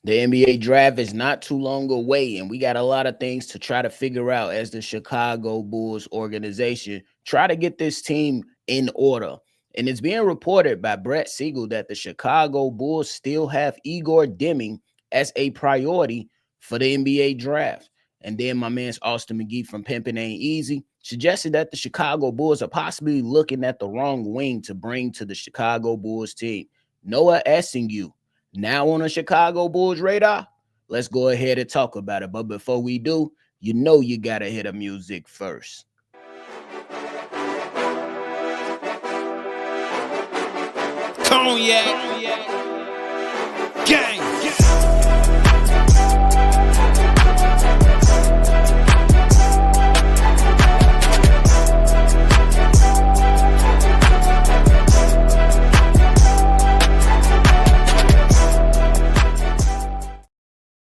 The NBA draft is not too long away, and we got a lot of things to try to figure out as the Chicago Bulls organization try to get this team in order. And it's being reported by Brett Siegel that the Chicago Bulls still have Egor Demin as a priority for the NBA draft. And then my man's Austin McGee from Pimpin' Ain't Easy suggested that the Chicago Bulls are possibly looking at the wrong wing to bring to the Chicago Bulls team. Noa Essengue now on the Chicago Bulls radar. Let's go ahead and talk about it. But before we do, you know you gotta hit the music first. Cognac, gang.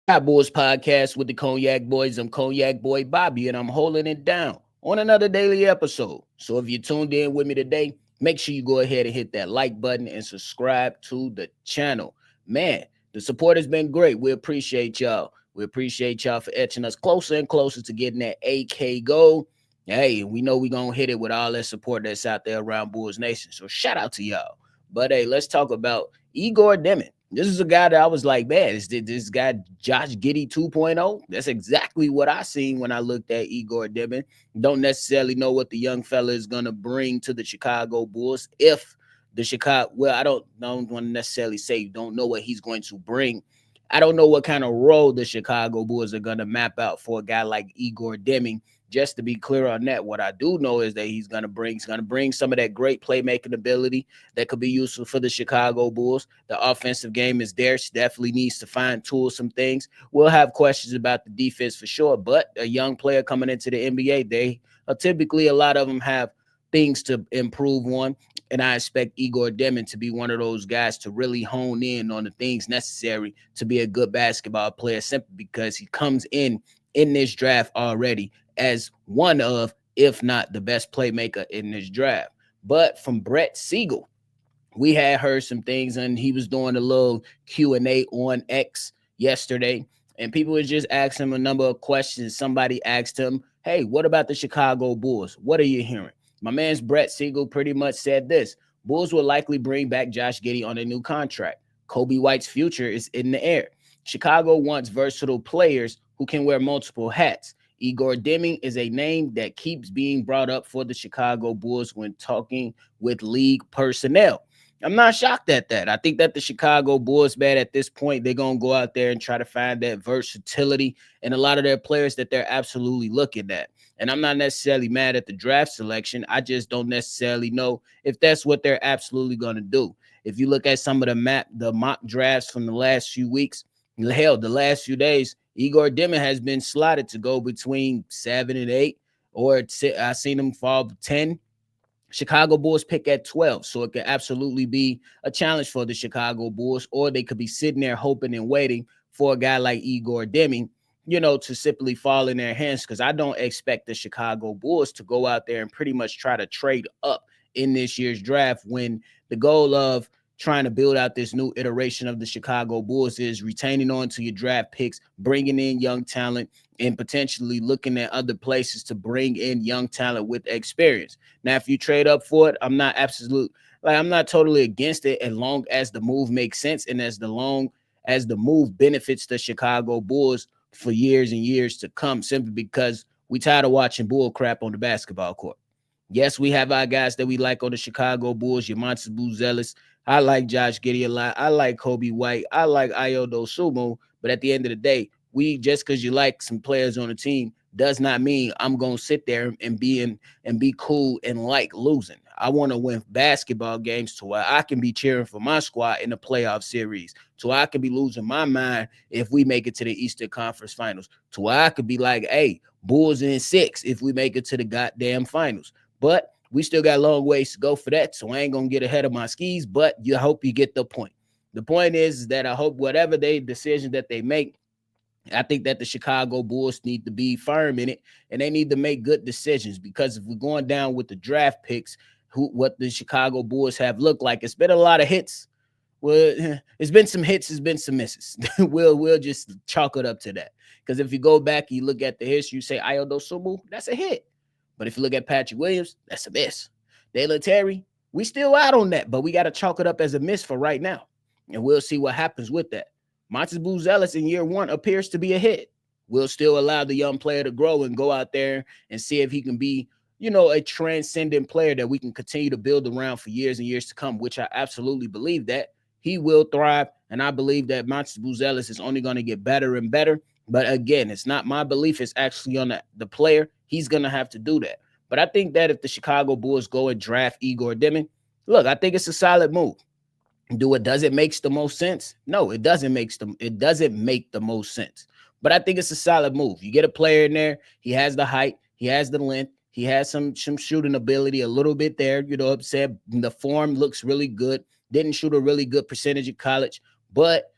Got Boys Podcast with the Cognac Boys. I'm Cognac Boy Bobby, and I'm holding it down on another daily episode. So if you tuned in with me today, make sure you go ahead and hit that like button and subscribe to the channel. Man, the support has been great. We appreciate y'all. We appreciate y'all for etching us closer and closer to getting that AK goal. Hey, we know we're going to hit it with all that support that's out there around Bulls Nation. So shout out to y'all. But hey, let's talk about Egor Demin. This is a guy that I was like, man, is this guy Josh Giddey 2.0? That's exactly what I seen when I looked at Egor Demin. Don't necessarily know what the young fella is going to bring to the Chicago Bulls. If the Chicago, well, I don't want to necessarily say don't know what he's going to bring. I don't know what kind of role the Chicago Bulls are going to map out for a guy like Egor Demin. Just to be clear on that, what I do know is that he's going to bring some of that great playmaking ability that could be useful for the Chicago Bulls. The offensive game is there. She definitely needs to fine tool some things. We'll have questions about the defense for sure, but a young player coming into the NBA, they typically a lot of them have things to improve on. And I expect Egor Demin to be one of those guys to really hone in on the things necessary to be a good basketball player, simply because he comes in this draft already as one of, if not the best playmaker in this draft. But from Brett Siegel, we had heard some things, and he was doing a little Q&A on X yesterday, and people were just asking him a number of questions. Somebody asked him, hey, what about the Chicago Bulls? What are you hearing? My man's Brett Siegel pretty much said this: Bulls will likely bring back Josh Giddey on a new contract. Kobe White's future is in the air. Chicago wants versatile players who can wear multiple hats. Egor Demin is a name that keeps being brought up for the Chicago Bulls when talking with league personnel. I'm not shocked at that. I think that the Chicago Bulls, man, at this point, they're going to go out there and try to find that versatility and a lot of their players that they're absolutely looking at. And I'm not necessarily mad at the draft selection. I just don't necessarily know if that's what they're absolutely going to do. If you look at some of the mock drafts from the last few weeks, hell, the last few days, Egor Demin has been slotted to go between 7 and 8, or I seen him fall 10. Chicago Bulls pick at 12. So it could absolutely be a challenge for the Chicago Bulls, or they could be sitting there hoping and waiting for a guy like Egor Demin, to simply fall in their hands. Because I don't expect the Chicago Bulls to go out there and pretty much try to trade up in this year's draft, when the goal of trying to build out this new iteration of the Chicago Bulls is retaining on to your draft picks, bringing in young talent, and potentially looking at other places to bring in young talent with experience. Now, if you trade up for it, I'm not totally against it, as long as the move makes sense and as the move benefits the Chicago Bulls for years and years to come, simply because we tired of watching bull crap on the basketball court. Yes, we have our guys that we like on the Chicago Bulls, your Monty Buzelis. I like Josh Giddey a lot. I like Kobe White. I like Ayodo Sumo. But at the end of the day, just because you like some players on the team does not mean I'm gonna sit there and be cool and like losing. I want to win basketball games to where I can be cheering for my squad in the playoff series, to where I could be losing my mind if we make it to the Eastern Conference Finals, to where I could be like, hey, Bulls in 6 if we make it to the goddamn finals. But we still got a long ways to go for that, so I ain't gonna get ahead of my skis. But I hope you get the point. The point is that I hope whatever decision that they make, I think that the Chicago Bulls need to be firm in it, and they need to make good decisions. Because if we're going down with the draft picks, what the Chicago Bulls have looked like, it's been a lot of hits Well, it's been some hits, it's been some misses. We'll just chalk it up to that. Because if you go back and you look at the history, you say Ayo Dosumu, that's a hit. But if you look at Patrick Williams, that's a miss. De La Terry, we still out on that, but we got to chalk it up as a miss for right now. And we'll see what happens with that. Montes Buzelis in year one appears to be a hit. We'll still allow the young player to grow and go out there and see if he can be, a transcendent player that we can continue to build around for years and years to come, which I absolutely believe that he will thrive. And I believe that Montes Buzelis is only going to get better and better. But again, it's not my belief. It's actually on the player. He's going to have to do that. But I think that if the Chicago Bulls go and draft Egor Demin, look, I think it's a solid move. Does it makes the most sense? No, it doesn't make the most sense. But I think it's a solid move. You get a player in there, he has the height, he has the length, he has some shooting ability a little bit there. You know what I'm saying? The form looks really good. Didn't shoot a really good percentage at college, but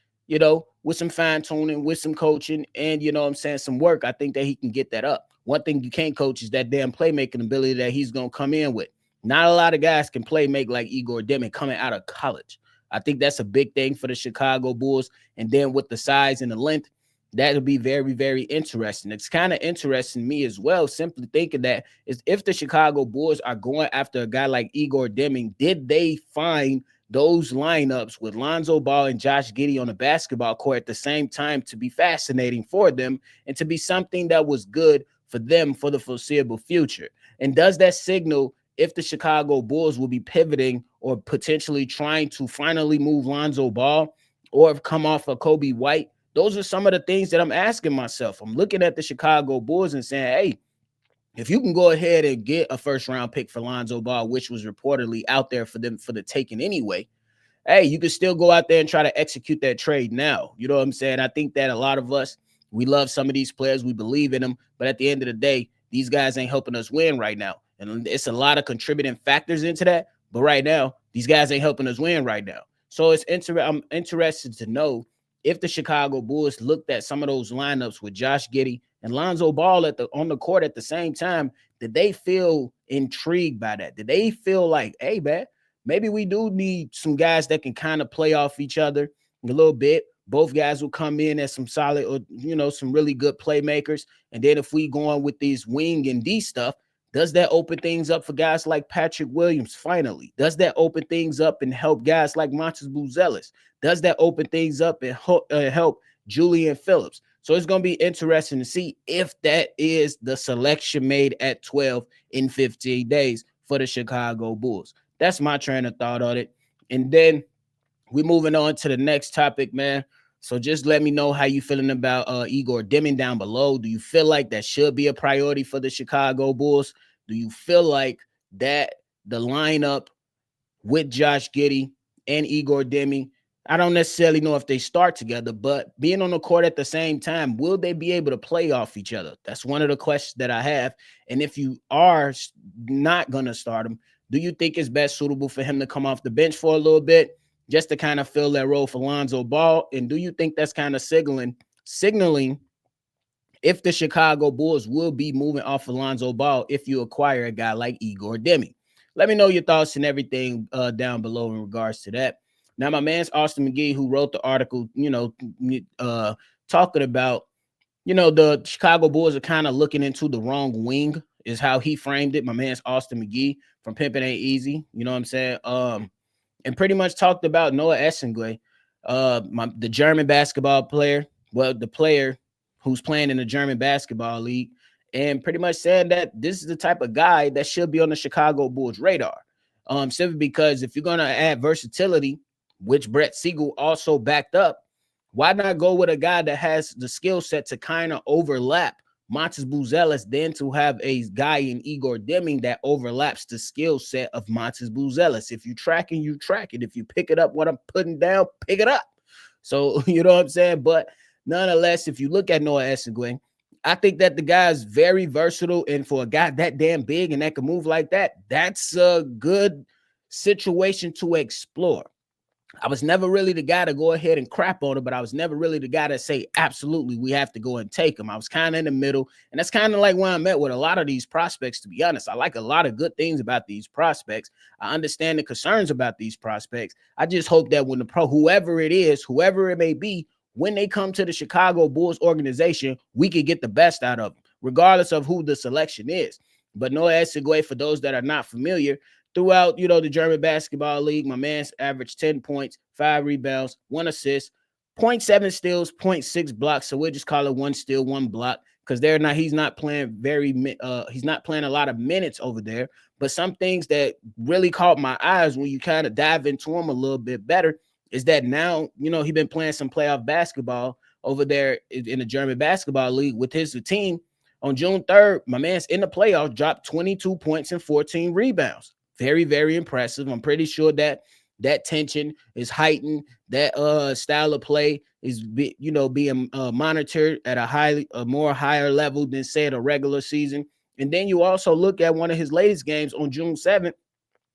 with some fine tuning, with some coaching, and some work, I think that he can get that up. One thing you can't coach is that damn playmaking ability that he's gonna come in with. Not a lot of guys can play make like Egor Demin coming out of college. I think that's a big thing for the Chicago Bulls. And then with the size and the length, that'll be very, very interesting. It's kind of interesting to me as well, simply thinking that is if the Chicago Bulls are going after a guy like Egor Demin, did they find those lineups with Lonzo Ball and Josh Giddey on the basketball court at the same time to be fascinating for them and to be something that was good for them for the foreseeable future? And does that signal if the Chicago Bulls will be pivoting or potentially trying to finally move Lonzo Ball or come off of Kobe White? Those are some of the things that I'm asking myself. I'm looking at the Chicago Bulls and saying, hey, if you can go ahead and get a first round pick for Lonzo Ball, which was reportedly out there for them for the taking anyway, hey, you can still go out there and try to execute that trade now. You know what I'm saying? I think that a lot of us, we love some of these players. We believe in them. But at the end of the day, these guys ain't helping us win right now. And it's a lot of contributing factors into that. But right now, these guys ain't helping us win right now. So I'm interested to know if the Chicago Bulls looked at some of those lineups with Josh Giddey and Lonzo Ball on the court at the same time, did they feel intrigued by that? Did they feel like, hey, man, maybe we do need some guys that can kind of play off each other a little bit. Both guys will come in as some solid or, some really good playmakers. And then if we go on with these wing and D stuff, does that open things up for guys like Patrick Williams finally? Does that open things up and help guys like Montes Buzelis? Does that open things up and help Julian Phillips? So it's going to be interesting to see if that is the selection made at 12 in 15 days for the Chicago Bulls. That's my train of thought on it. And then we're moving on to the next topic, man. So just let me know how you feeling about Egor Demin down below. Do you feel like that should be a priority for the Chicago Bulls? Do you feel like that the lineup with Josh Giddey and Egor Demin, I don't necessarily know if they start together, but being on the court at the same time, will they be able to play off each other? That's one of the questions that I have. And if you are not going to start him, do you think it's best suitable for him to come off the bench for a little bit just to kind of fill that role for Lonzo Ball? And do you think that's kind of signaling if the Chicago Bulls will be moving off Lonzo Ball if you acquire a guy like Egor Demin? Let me know your thoughts and everything down below in regards to that. Now, my man's Austin McGee, who wrote the article, talking about, the Chicago Bulls are kind of looking into the wrong wing, is how he framed it. My man's Austin McGee from Pimpin' Ain't Easy. You know what I'm saying? And pretty much talked about Noa Essengue, the German basketball player. Well, the player who's playing in the German basketball league, and pretty much saying that this is the type of guy that should be on the Chicago Bulls radar. Simply because if you're going to add versatility, which Brett Siegel also backed up, why not go with a guy that has the skill set to kind of overlap Montes Buzelis, then to have a guy in Egor Demin that overlaps the skill set of Montes Buzelis? If you track it, you track it. If you pick it up, what I'm putting down, pick it up. So, you know what I'm saying? But nonetheless, if you look at Noa Essengue, I think that the guy is very versatile. And for a guy that damn big and that can move like that, that's a good situation to explore. I was never really the guy to go ahead and crap on it, but I was never really the guy to say, absolutely, we have to go and take him. I was kind of in the middle. And that's kind of like where I'm at with a lot of these prospects, to be honest. I like a lot of good things about these prospects. I understand the concerns about these prospects. I just hope that when whoever it is, whoever it may be, when they come to the Chicago Bulls organization, we could get the best out of them, regardless of who the selection is. But Noa Essengue, for those that are not familiar, throughout, the German basketball league, my man's averaged 10 points, 5 rebounds, 1 assist, point 0.7 steals, point 0.6 blocks. So we'll just call it 1 steal, 1 block, because he's not playing he's not playing a lot of minutes over there. But some things that really caught my eyes when you kind of dive into him a little bit better is that now, he's been playing some playoff basketball over there in the German basketball league with his team. On June 3rd, my man's in the playoffs, dropped 22 points and 14 rebounds. Very, very impressive. I'm pretty sure that tension is heightened. That style of play is being monitored at a more higher level than, say, at a regular season. And then you also look at one of his latest games on June 7th.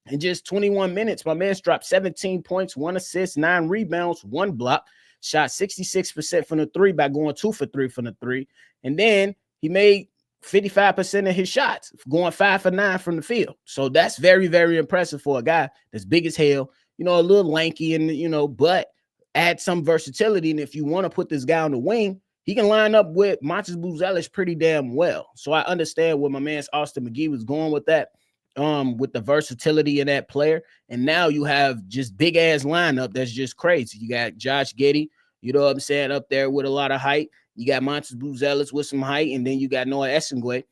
In just 21 minutes, my man's dropped 17 points, 1 assist, 9 rebounds, 1 block, shot 66% from the three by going 2 for 3 from the three. And then he made 55% of his shots, going 5 for 9 from the field. So that's very, very impressive for a guy that's big as hell, a little lanky, and, but add some versatility. And if you want to put this guy on the wing, he can line up with Montes Buzelis pretty damn well. So I understand where my man's Austin McGee was going with that, with the versatility of that player. And now you have just big ass lineup that's just crazy. You got Josh Giddey, you know what I'm saying, up there with a lot of height. You got Montes Buzelis with some height, and then you got Noa Essengue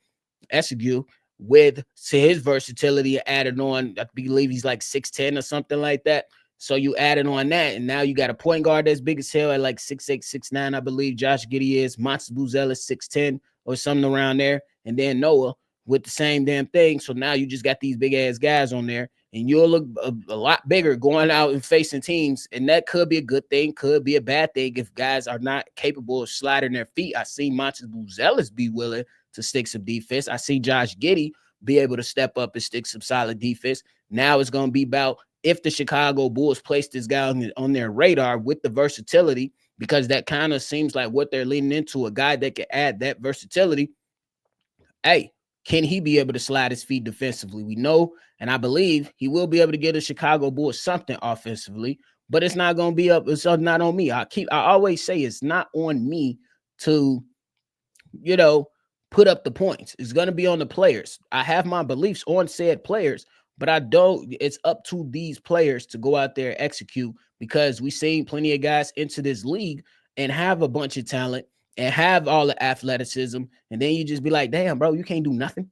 with, to his versatility, added on, I believe he's like 6'10" or something like that. So you added on that, and now you got a point guard that's big as hell at like 6'8", 6'9", I believe Josh Giddey is. Montes Buzelis 6'10" or something around there, and then Noah with the same damn thing. So now you just got these big ass guys on there, and you'll look a lot bigger going out and facing teams. And that could be a good thing, could be a bad thing if guys are not capable of sliding their feet. I see Montes Buzelis be willing to stick some defense. I see Josh Giddey be able to step up and stick some solid defense. Now it's going to be about if the Chicago Bulls place this guy on their radar with the versatility, because that kind of seems like what they're leaning into, a guy that can add that versatility. Hey, can he be able to slide his feet defensively? We know, and I believe he will be able to get the Chicago Bulls something offensively, but it's not going to be up. It's not on me. I always say it's not on me to, you know, put up the points. It's going to be on the players. I have my beliefs on said players, but I don't. It's up to these players to go out there and execute, because we've seen plenty of guys into this league and have a bunch of talent and have all the athleticism, and then you just be like, damn, bro, you can't do nothing.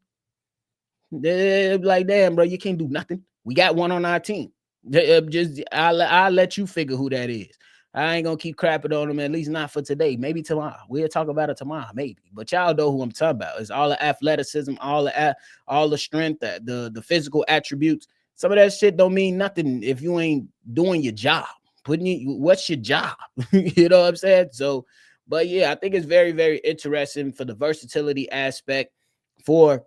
They're like, damn, bro, you can't do nothing. We got one on our team. Just I'll let you figure who that is. I ain't gonna keep crapping on them, at least not for today. Maybe tomorrow. We'll talk about it tomorrow, maybe. But y'all know who I'm talking about. It's all the athleticism, all the strength, the physical attributes. Some of that shit don't mean nothing if you ain't doing your job. What's your job? You know what I'm saying? So, but yeah, I think it's very, very interesting for the versatility aspect for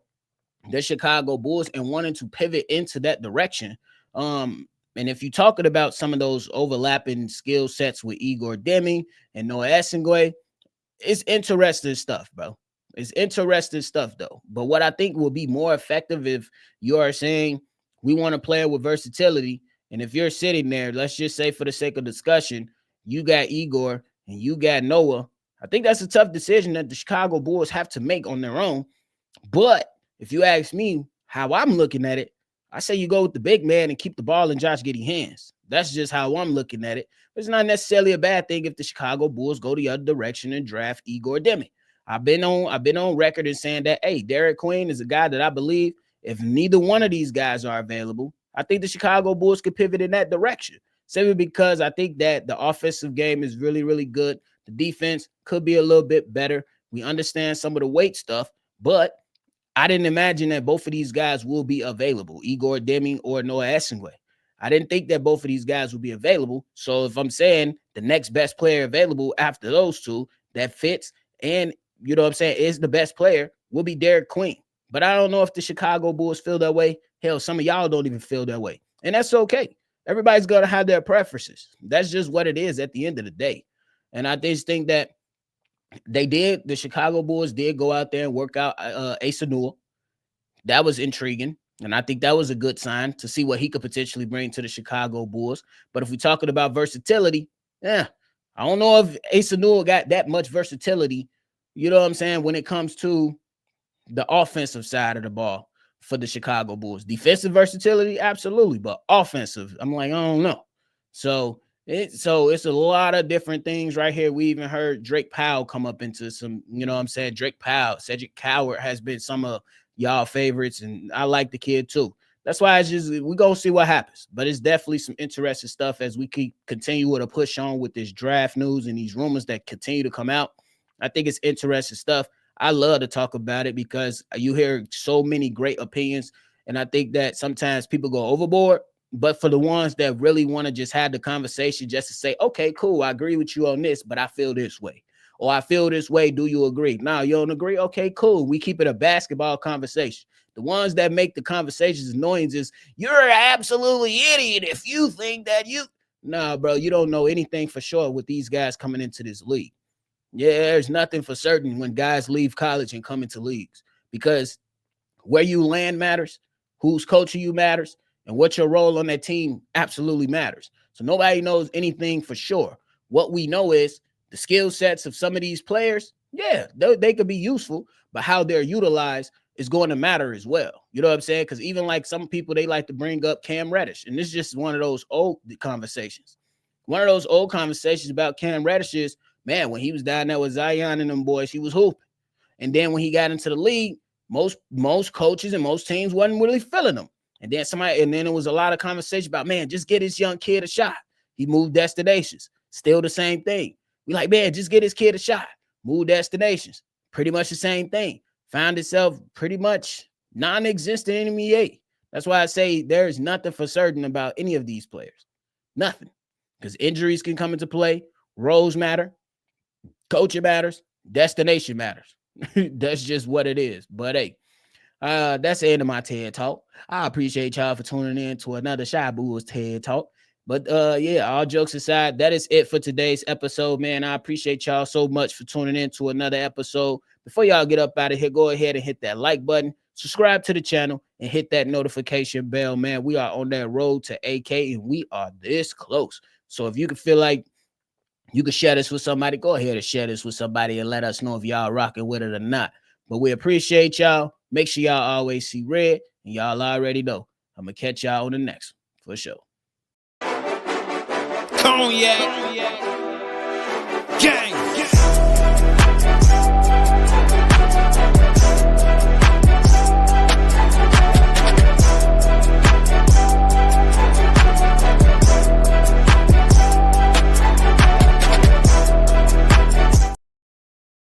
the Chicago Bulls and wanting to pivot into that direction. And if you're talking about some of those overlapping skill sets with Egor Demin and Noa Essengue, it's interesting stuff, bro. It's interesting stuff, though. But what I think will be more effective, if you are saying we want to play with versatility, and if you're sitting there, let's just say for the sake of discussion, you got Egor and you got Noah, I think that's a tough decision that the Chicago Bulls have to make on their own. But if you ask me how I'm looking at it, I say you go with the big man and keep the ball in Josh Giddey's hands. That's just how I'm looking at it. It's not necessarily a bad thing if the Chicago Bulls go the other direction and draft Egor Demin. I've been on record in saying that, hey, Derek Queen is a guy that I believe if neither one of these guys are available, I think the Chicago Bulls could pivot in that direction. Simply because I think that the offensive game is really, really good. The defense could be a little bit better. We understand some of the weight stuff, but I didn't imagine that both of these guys will be available, Egor Demin or Noa Essengue. I didn't think that both of these guys would be available. So if I'm saying the next best player available after those two that fits and, you know what I'm saying, is the best player, will be Derek Queen. But I don't know if the Chicago Bulls feel that way. Hell, some of y'all don't even feel that way. And that's okay. Everybody's going to have their preferences. That's just what it is at the end of the day. And I just think that the Chicago Bulls did go out there and work out Asa Newell. That was intriguing. And I think that was a good sign to see what he could potentially bring to the Chicago Bulls. But if we're talking about versatility, yeah, I don't know if Asa Newell got that much versatility, you know what I'm saying, when it comes to the offensive side of the ball for the Chicago Bulls. Defensive versatility, absolutely, but offensive, I'm like, I don't know. So it's a lot of different things right here. We even heard Drake Powell come up into some, you know what I'm saying? Drake Powell, Cedric Coward has been some of y'all favorites, and I like the kid too. That's why it's just we gonna see what happens. But it's definitely some interesting stuff as we keep continue with a push on with this draft news and these rumors that continue to come out. I think it's interesting stuff. I love to talk about it because you hear so many great opinions. And I think that sometimes people go overboard. But for the ones that really want to just have the conversation just to say, okay, cool, I agree with you on this, but I feel this way. Or I feel this way. Do you agree? No, you don't agree? Okay, cool. We keep it a basketball conversation. The ones that make the conversations annoying is you're an absolutely idiot if you think that you. Nah, bro, you don't know anything for sure with these guys coming into this league. Yeah, there's nothing for certain when guys leave college and come into leagues because where you land matters, who's coaching you matters, and what your role on that team absolutely matters. So nobody knows anything for sure. What we know is the skill sets of some of these players, yeah, they could be useful, but how they're utilized is going to matter as well. You know what I'm saying? Because even like some people, they like to bring up Cam Reddish, and this is just one of those old conversations. One of those old conversations about Cam Reddish is, man, when he was down there with Zion and them boys, he was hooping. And then when he got into the league, most coaches and most teams wasn't really feeling him. And then it was a lot of conversation about, man, just get this young kid a shot. He moved destinations. Still the same thing. We like, man, just get this kid a shot. Move destinations. Pretty much the same thing. Found itself pretty much non-existent in NBA. That's why I say there's nothing for certain about any of these players. Nothing. Because injuries can come into play. Roles matter. Coaching matters. Destination matters. That's just what it is. But hey, that's the end of my TED Talk. I appreciate y'all for tuning in to another Shy Bulls TED Talk. But yeah, all jokes aside, that is it for today's episode, man. I appreciate y'all so much for tuning in to another episode. Before y'all get up out of here, go ahead and hit that like button, subscribe to the channel, and hit that notification bell, man. We are on that road to AK, and we are this close. So if you can feel like you can share this with somebody, go ahead and share this with somebody and let us know if y'all rocking with it or not. But we appreciate y'all. Make sure y'all always see red, and y'all already know. I'm going to catch y'all on the next one, for sure. Cognac.